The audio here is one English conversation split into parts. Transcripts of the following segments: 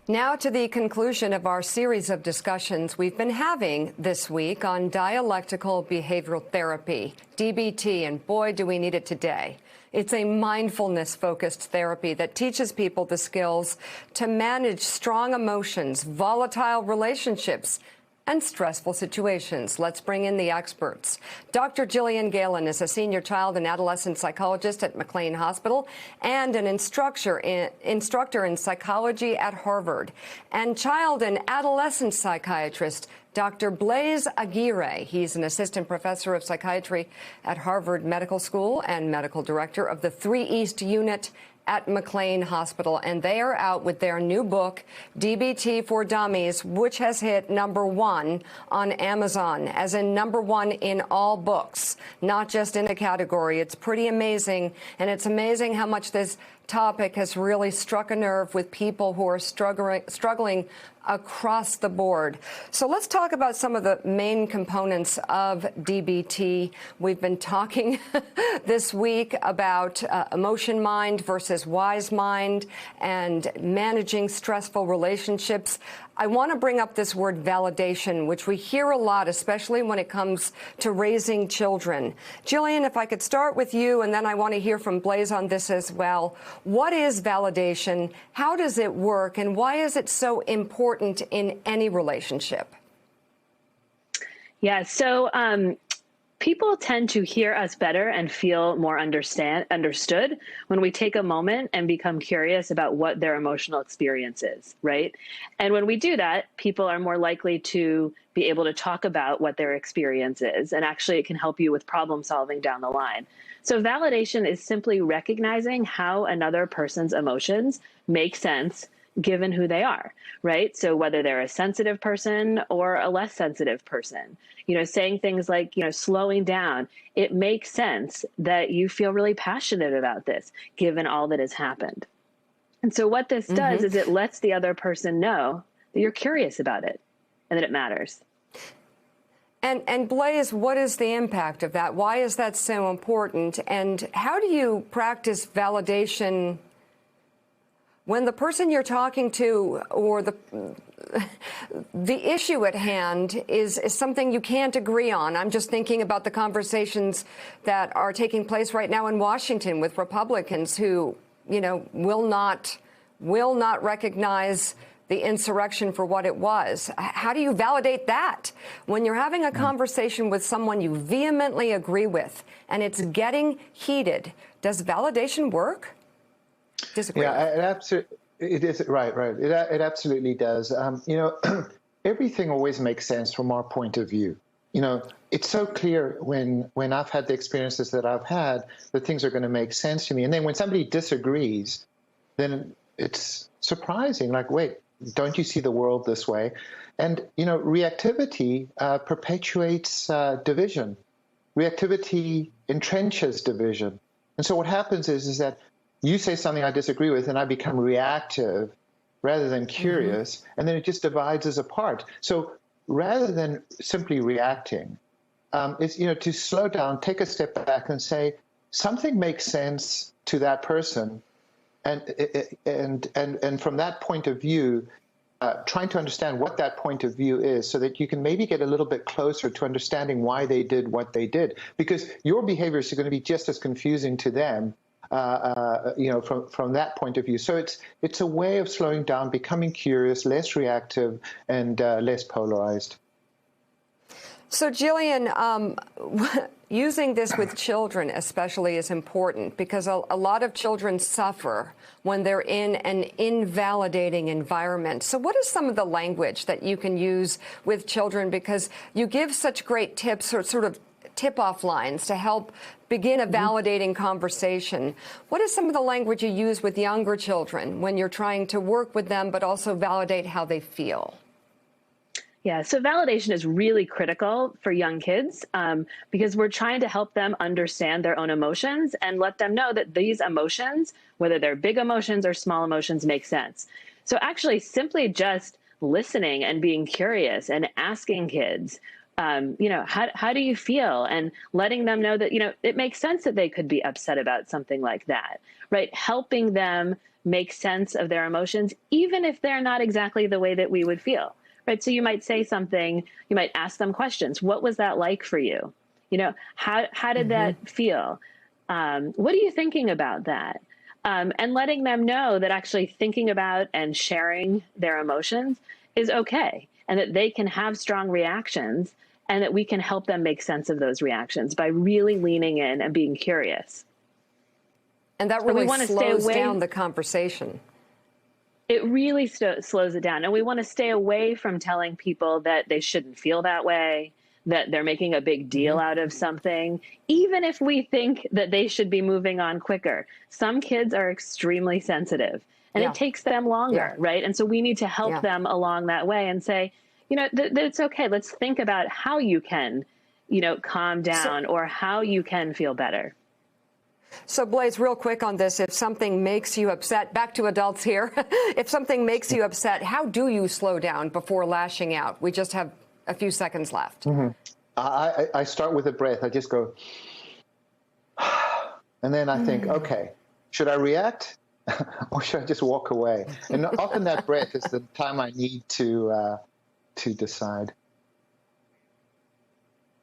Now to the conclusion of our series of discussions we've been having this week on dialectical behavioral therapy, DBT, and boy, do we need it today. It's a mindfulness-focused therapy that teaches people the skills to manage strong emotions, volatile relationships, and stressful situations. Let's bring in the experts. Dr. Gillian Galen is a senior child and adolescent psychologist at McLean Hospital and an instructor in psychology at Harvard, and child and adolescent psychiatrist Dr. Blaise Aguirre. He's an assistant professor of psychiatry at Harvard Medical School and medical director of the 3 East Unit at McLean Hospital, and they are out with their new book, DBT for Dummies, which has hit #1 on Amazon, as in #1 in all books, not just in a category. It's pretty amazing, and it's amazing how much this topic has really struck a nerve with people who are struggling across the board. So let's talk about some of the main components of DBT. We've been talking this week about emotion mind versus wise mind and managing stressful relationships. I want to bring up this word validation, which we hear a lot, especially when it comes to raising children. Gillian, if I could start with you, and then I want to hear from Blaise on this as well. What is validation? How does it work? And why is it so important in any relationship? Yeah, so people tend to hear us better and feel more understood when we take a moment and become curious about what their emotional experience is, right? And when we do that, people are more likely to be able to talk about what their experience is, and actually it can help you with problem solving down the line. So validation is simply recognizing how another person's emotions make sense given who they are, right? So whether they're a sensitive person or a less sensitive person, saying things like, slowing down, it makes sense that you feel really passionate about this, given all that has happened. And so what this does is it lets the other person know that you're curious about it and that it matters. And Blaise, what is the impact of that? Why is that so important? And how do you practice validation when the person you're talking to or the issue at hand is something you can't agree on? I'm just thinking about the conversations that are taking place right now in Washington with Republicans who, will not recognize the insurrection for what it was. How do you validate that when you're having a conversation with someone you vehemently agree with and it's getting heated? Does validation work? Disagree. Yeah, it is right. It absolutely does. Everything always makes sense from our point of view. It's so clear when I've had the experiences that I've had that things are going to make sense to me. And then when somebody disagrees, then it's surprising. Like, wait, don't you see the world this way? And, reactivity perpetuates division. Reactivity entrenches division. And so what happens is that you say something I disagree with, and I become reactive rather than curious, and then it just divides us apart. So rather than simply reacting, it's to slow down, take a step back, and say something makes sense to that person, and from that point of view, trying to understand what that point of view is, so that you can maybe get a little bit closer to understanding why they did what they did, because your behaviors are going to be just as confusing to them. From that point of view. So it's a way of slowing down, becoming curious, less reactive, and less polarized. So, Gillian, using this with children especially is important because a lot of children suffer when they're in an invalidating environment. So what is some of the language that you can use with children? Because you give such great tips or sort of tip-off lines to help begin a validating conversation. What is some of the language you use with younger children when you're trying to work with them but also validate how they feel? Yeah, so validation is really critical for young kids because we're trying to help them understand their own emotions and let them know that these emotions, whether they're big emotions or small emotions, make sense. So actually simply just listening and being curious and asking kids, How do you feel? And letting them know that, it makes sense that they could be upset about something like that, right? Helping them make sense of their emotions, even if they're not exactly the way that we would feel, right? So you might say something, you might ask them questions. What was that like for you? How did that feel? What are you thinking about that? And letting them know that actually thinking about and sharing their emotions is okay, and that they can have strong reactions, and that we can help them make sense of those reactions by really leaning in and being curious. And that really slows down the conversation. It really slows it down. And we want to stay away from telling people that they shouldn't feel that way, that they're making a big deal out of something, even if we think that they should be moving on quicker. Some kids are extremely sensitive, and it takes them longer, right? And so we need to help them along that way and say, that it's okay. Let's think about how you can, calm down, or how you can feel better. So, Blaise, real quick on this, if something makes you upset, back to adults here, if something makes you upset, how do you slow down before lashing out? We just have a few seconds left. I start with a breath. I just go, and then I think, okay, should I react or should I just walk away? And often that breath is the time I need to decide.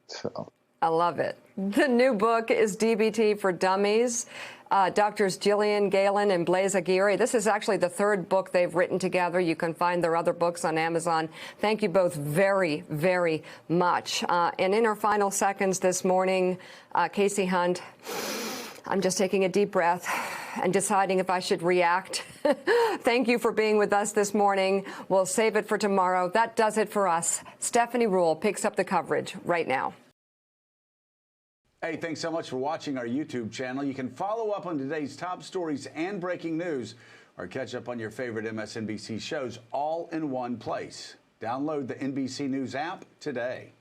So. I love it. The new book is DBT for Dummies. Doctors Gillian Galen and Blaise Aguirre. This is actually the third book they've written together. You can find their other books on Amazon. Thank you both very, very much. And in our final seconds this morning, Kasie Hunt, I'm just taking a deep breath and deciding if I should react. Thank you for being with us this morning. We'll save it for tomorrow. That does it for us. Stephanie Ruhle picks up the coverage right now. Hey, thanks so much for watching our YouTube channel. You can follow up on today's top stories and breaking news, or catch up on your favorite MSNBC shows all in one place. Download the NBC News app today.